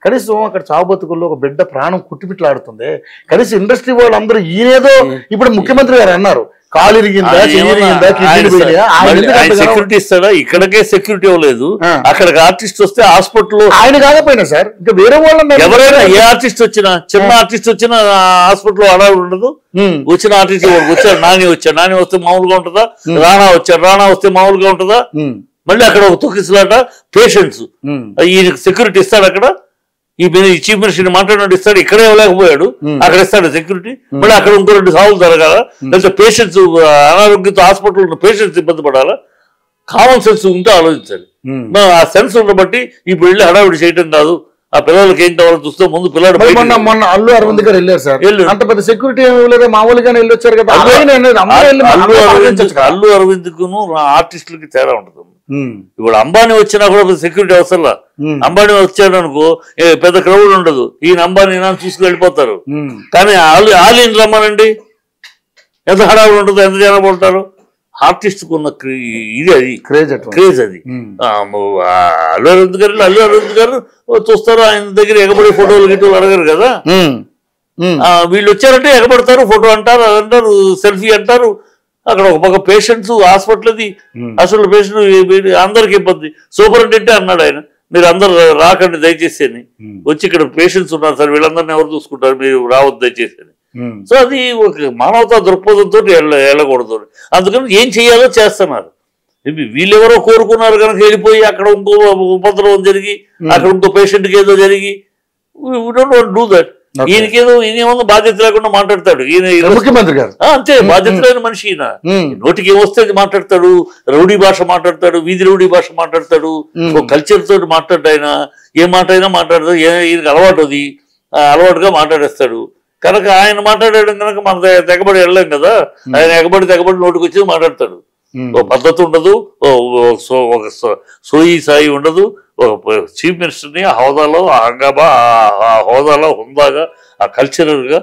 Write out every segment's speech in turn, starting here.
కనీసం అక్కడ చావు బతుకుల్లో ఒక బిడ్డ ప్రాణం కుట్టిపిట్లాడుతుంది. కనీసం ఇండస్ట్రీ వాళ్ళు అందరూ ఈయనేదో ఇప్పుడు ముఖ్యమంత్రి గారు అన్నారు కాలు ఇరిగిందా సెక్యూరిటీ ఇస్తాడా? ఇక్కడికే సెక్యూరిటీ ఇవ్వలేదు, అక్కడికి ఆర్టిస్ట్ వస్తే హాస్పిటల్లో ఆయన కాకపోయినా సార్ ఇంకా వేరే వాళ్ళు ఎవరైనా ఏ ఆర్టిస్ట్ వచ్చినా, చిన్న ఆర్టిస్ట్ వచ్చినా హాస్పిటల్లో అడావిడి ఉండదు. వచ్చిన ఆర్టిస్ట్ వచ్చారు, నాని వచ్చాడు, నాని వస్తే మామూలుగా ఉంటుందా? రాణా వచ్చాడు, రాణా వస్తే మామూలుగా ఉంటుందా? మళ్ళీ అక్కడ ఒక తొక్కిసలాట పేషెంట్స్. ఈయన సెక్యూరిటీ ఇస్తాడు అక్కడ? ఈ చీఫ్ మినిస్టర్ మాట్లాడినట్టు ఇస్తాడు, ఇక్కడే ఇవ్వలేకపోయాడు, అక్కడ ఇస్తాడు సెక్యూరిటీ. మళ్ళీ అక్కడ ఇంకో 2 సావులు జరగాల, లేకపోతే పేషెంట్స్ అనారోగ్యంతో హాస్పిటల్ ఉన్న పేషెంట్స్ ఇబ్బంది పడాలా? కామన్ సెన్స్ ఉంటే ఆలోచించాలి. ఆ సెన్స్ ఉన్న బట్టి ఇప్పుడు వెళ్ళి హడావిడి చేయటం కాదు. ఆ పిల్లలకి ఏం కావాలో చూస్తే ముందు పిల్లలు మొన్న అల్లు అరవింద్ గారు వెళ్ళారు సార్, అంత పెద్ద సెక్యూరిటీ ఏమి ఇవ్వలేదు, మామూలుగానే వెళ్ళొచ్చారు కదా. అల్లు అరవింద్ కును ఆర్టిస్టులకి తేడా ఉంటుంది. ఇప్పుడు అంబానీ వచ్చినా కూడా సెక్యూరిటీ అవసరంలా. అంబానీ వచ్చాడు అనుకో పెద్ద క్రౌడ్ ఉండదు, ఈయన అంబానీ చూసుకుని వెళ్ళిపోతారు. కానీ ఆలీని రమ్మనండి, ఎంత హడావుడు ఉంటుంది, ఎంత జనాభా ఉంటారు. ఆర్టిస్ట్ కున్న ఇది అది క్రేజ్ అది. అల్లు అరవింద్ గారు చూస్తారు, ఆయన దగ్గర ఎగబడి ఫోటోలు గిట్టోలు అడగరు కదా. వీళ్ళు వచ్చారంటే ఎగబడతారు, ఫోటో అంటారు, సెల్ఫీ అంటారు. అక్కడ ఒక పక్క పేషెంట్స్, హాస్పిటల్ అది అసలు పేషెంట్ అందరికి ఇబ్బంది. సూపరింటెండెంట్ అన్నాడు ఆయన, మీరు అందరు రాకండి దయచేసి అని. వచ్చి ఇక్కడ పేషెంట్స్ ఉన్నారు సార్, వీళ్ళందరినీ ఎవరు చూసుకుంటారు, మీరు రావద్దు దయచేసి అని. సో అది ఒక మానవతా దృక్పథంతో వెళ్ళకూడదు. అందుకని ఏం చేయాలో చేస్తున్నారు. వీళ్ళెవరో కోరుకున్నారు కనుక వెళ్ళిపోయి అక్కడ ఇంకో ఉపద్రవం జరిగి అక్కడ ఇంకో పేషెంట్కి ఏదో జరిగి డూ దట్. ఈయనేమన్నా బాధ్యత లేకుండా మాట్లాడతాడు ఈయన ముఖ్యమంత్రి గారు. అంతే, బాధ్యత లేని మనిషి ఈయన. నోటికి ఏమొస్తే మాట్లాడతాడు, రౌడీ భాష మాట్లాడతాడు, వీధి రౌడీ భాష మాట్లాడతాడు, కల్చర్ తోటి మాట్లాడు. ఆయన ఏ మాట అయినా మాట్లాడతాడు, ఈయనకి అలవాటు అది, అలవాటుగా మాట్లాడేస్తాడు. కనుక ఆయన మాట్లాడడం కనుక మన తెగబడి వెళ్ళలేం కదా. ఆయన తెగబడి నోటికి వచ్చి మాట్లాడతాడు. ఓ పద్ధతి ఉండదు, ఒక సోయి సాయి ఉండదు. ఒక చీఫ్ మినిస్టర్ని ఆ హోదాలో, ఆ హోదాలో హుందాగా, ఆ కల్చరల్ గా,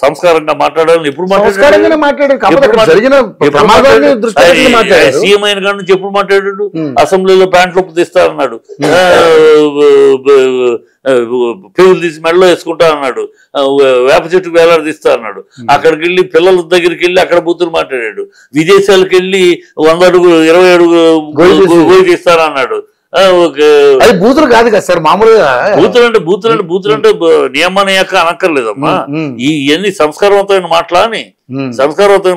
సంస్కారంగా మాట్లాడాలని ఎప్పుడు సీఎం అయిన కాడి నుంచి ఎప్పుడు మాట్లాడాడు? అసెంబ్లీలో ప్యాంట్లు ఉప్పు తీస్తారన్నాడు, పేగులు తీసి మెడలో వేసుకుంటా అన్నాడు, వేప చెట్టుకు వేలాడు తీస్తా అన్నాడు. అక్కడికి వెళ్ళి పిల్లల దగ్గరికి వెళ్ళి అక్కడ బూతులు మాట్లాడాడు. విదేశాలకు వెళ్ళి 100 అడుగులు 20 అడుగులు గోయి తీస్తారన్నాడు. బూతులు కాదు కదా సార్, మామూలుగా బూతులు అంటే నియమనీయక అనక్కర్లేదమ్మా. ఇవన్నీ సంస్కారవంతమైన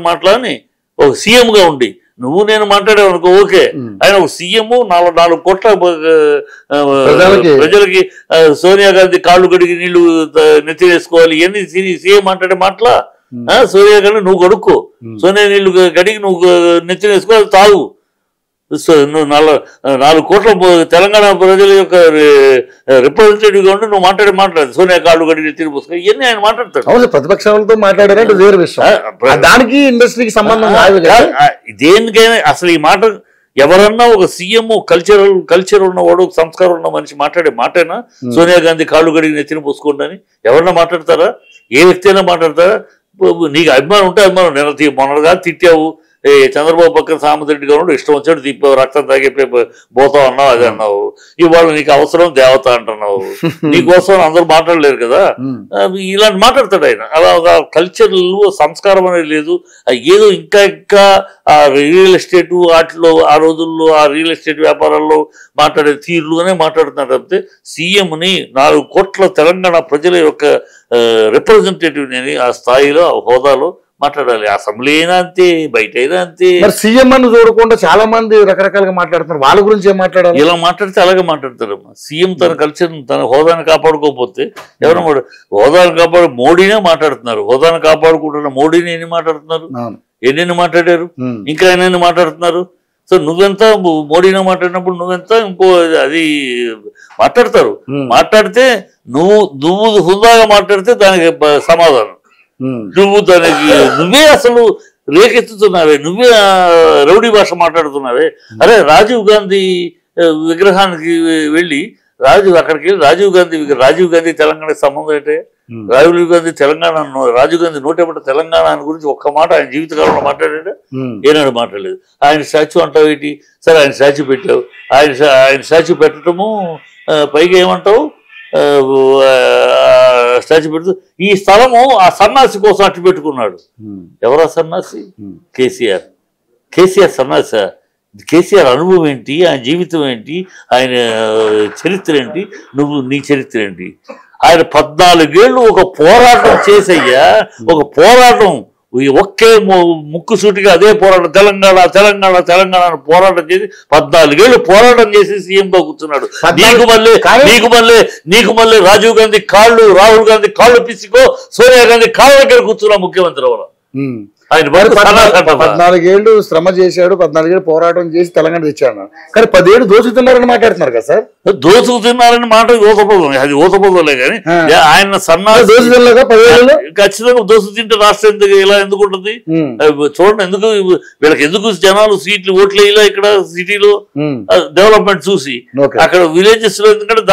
మాటలని ఒక సీఎం గా ఉండి నువ్వు నేను మాట్లాడావు అనుకో ఓకే. ఆయన ఒక సీఎం 4 కోట్ల ప్రజలకి సోనియా గాంధీ కాళ్ళు కడిగి నీళ్లు నెత్తి వేసుకోవాలి, ఇవన్నీ సీఎం మాట్లాడే మాటలా? సోనియా గాంధీ నువ్వు కడుక్కో, సోనియా నీళ్లు కడిగి నువ్వు నెత్తి వేసుకోవాలి, తాగు. నువ్వు 4 కోట్ల తెలంగాణ ప్రజల యొక్క రిప్రజెంటేటివ్ గా ఉండి నువ్వు మాట్లాడదు. సోనియా కాళ్ళు కడిగి నెత్తిని పోసుకో, ఇవన్నీ ఆయన మాట్లాడతాడు. ప్రతిపక్షాలతో మాట్లాడారంటే వేరే విషయం, దానికి ఇండస్ట్రీకి సంబంధం దేనికైనా. అసలు ఈ మాట ఎవరన్నా ఒక సీఎం కల్చర్ ఉన్నవాడు, సంస్కారం ఉన్న మనిషి మాట్లాడే మాటేనా సోనియా గాంధీ కాళ్ళు కడిగి నెత్తిని పోసుకోండి అని ఎవరన్నా మాట్లాడతారా? ఏ వ్యక్తి అయినా మాట్లాడతారా? నీకు అభిమానం ఉంటే అభిమానం. నేను మొన్నగా తిట్టావు, చంద్రబాబు పక్కన సామంతరెడ్డి గారు ఇష్టం వచ్చాడు తిప్పావు, రక్తం తాగే పోతావు అన్నావు, అది అన్నావు. ఇవాళ నీకు అవసరం దేవత అంటున్నావు. నీకోసం అందరూ మాట్లాడలేరు కదా. ఇలాంటి మాట్లాడతాడు ఆయన. అలా కల్చర్లో సంస్కారం అనేది లేదు. ఏదో ఇంకా ఆ రియల్ ఎస్టేట్ వాటిలో ఆ రోజుల్లో ఆ రియల్ ఎస్టేట్ వ్యాపారాల్లో మాట్లాడే తీరులుగానే మాట్లాడుతున్నారు తప్పితే సీఎంని 4 కోట్ల తెలంగాణ ప్రజల యొక్క రిప్రజెంటేటివ్ అని ఆ స్థాయిలో ఆ హోదాలో మాట్లాడాలి. అసెంబ్లీ అయినా అంతే, బయట అయినా అంతే. సీఎం అని చూడకుండా చాలా మంది రకరకాలుగా మాట్లాడుతున్నారు, వాళ్ళ గురించి ఏం మాట్లాడాలి? ఇలా మాట్లాడితే అలాగే మాట్లాడతారమ్మా. సీఎం తన కల్చర్ తన హోదాను కాపాడుకోకపోతే ఎవరైనా హోదాను మోడీనే మాట్లాడుతున్నారు. హోదాను కాపాడుకుంటున్న మోడీని ఎన్ని మాట్లాడుతున్నారు, ఎన్ని మాట్లాడారు, ఇంకా ఎన్ని మాట్లాడుతున్నారు. సో నువ్వెంత మోడీనే మాట్లాడినప్పుడు నువ్వెంత ఇంకో అది మాట్లాడతారు. మాట్లాడితే నువ్వు హుందాగా మాట్లాడితే దానికి సమాధానం. నువ్వే అసలు రేకెత్తుతున్నావే, నువ్వే రౌడీ భాష మాట్లాడుతున్నావే. అరే రాజీవ్ గాంధీ విగ్రహానికి వెళ్ళి అక్కడికి వెళ్ళి రాజీవ్ గాంధీ తెలంగాణకి సంబంధం ఏంటే? రాజీవ్ గాంధీ రాజీవ్ గాంధీ నోటేపట తెలంగాణ గురించి ఒక్క మాట ఆయన జీవితకాలంలో మాట్లాడాడు? ఏనాడు మాట్లాడలేదు. ఆయన స్టాచ్యూ అంటావు ఏంటి? సరే ఆయన స్టాచ్యూ పెట్టావు, ఆయన స్టాచ్యూ పెట్టడము పైగా ఏమంటావు? స్టాచ్యూ పెడుతూ ఈ స్థలము ఆ సన్నాసి కోసం అట్టు పెట్టుకున్నాడు. ఎవరా సన్నాసి? కేసీఆర్ సన్నాసి. కేసీఆర్ అనుభవం ఏంటి, ఆయన జీవితం ఏంటి, ఆయన చరిత్ర ఏంటి, నీ చరిత్ర ఏంటి? ఆయన 14 ఏళ్ళు ఒక పోరాటం చేసయ్యా, ఒక పోరాటం ఒకే ముక్కుసూటిగా అదే పోరాటం, తెలంగాణ తెలంగాణ తెలంగాణ పోరాటం చేసి 14 ఏళ్ళు పోరాటం చేసి సీఎంగా కూర్చున్నాడు. నీకు మళ్ళీ రాజీవ్ గాంధీ కాళ్ళు, రాహుల్ గాంధీ కాళ్ళు పిసికో, సోనియా గాంధీ కాళ్ళ దగ్గర కూర్చున్నా ముఖ్యమంత్రి ఎవరు? ఆయన 14 ఏళ్ళు శ్రమ చేశాడు, 14 ఏళ్ళు పోరాటం చేసి తెలంగాణ తెచ్చాడు. కానీ 10 ఏళ్ళు దోచుతున్నారని మాట్లాడుతున్నారు కదా సార్. దోచుకుతున్నారని మాట ఊతపోదం, అది ఊతపోదలే కానీ ఆయన సన్నాసి దోచుతున్నా 10 ఏళ్ళు ఖచ్చితంగా దోసు తింటే రాష్ట్రం ఎందుకు ఇలా ఎందుకు ఉంటుంది? చూడండి, ఎందుకు వీళ్ళకి ఎందుకు జనాలు సీట్లు ఓట్లు వేయలే ఇక్కడ సిటీలో డెవలప్మెంట్ చూసి. అక్కడ విలేజెస్ లో ఎందుకంటే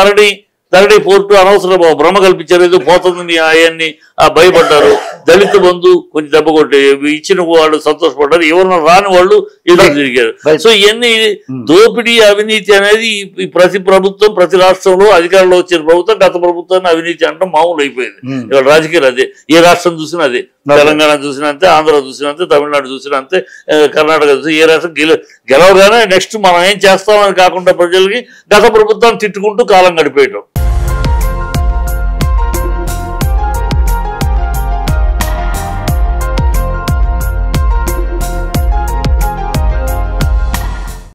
ధరణి పోర్టు అనవసరం భ్రమ కల్పించారు, ఏదో పోతుంది అవన్నీ భయపడ్డారు. దళిత బంధు కొంచెం దెబ్బ కొట్టి ఇచ్చిన వాళ్ళు సంతోషపడ్డారు, ఎవరన్నా రాని వాళ్ళు ఎదురు తిరిగారు. సో ఇవన్నీ దోపిడీ అవినీతి అనేది ప్రతి ప్రభుత్వం, ప్రతి రాష్ట్రంలో అధికారంలో వచ్చిన ప్రభుత్వం గత ప్రభుత్వాన్ని అవినీతి అంటే మామూలు అయిపోయింది. ఇవాళ రాజకీయాలు అదే, ఏ రాష్ట్రం చూసినా అదే. తెలంగాణ చూసినా అంతే, ఆంధ్ర చూసినా అంతే, తమిళనాడు చూసినా అంతే, కర్ణాటక చూసినా ఏ రాష్ట్రం గెలవగానే నెక్స్ట్ మనం ఏం చేస్తామని కాకుండా ప్రజలకి గత ప్రభుత్వాన్ని తిట్టుకుంటూ కాలం గడిపేయటం.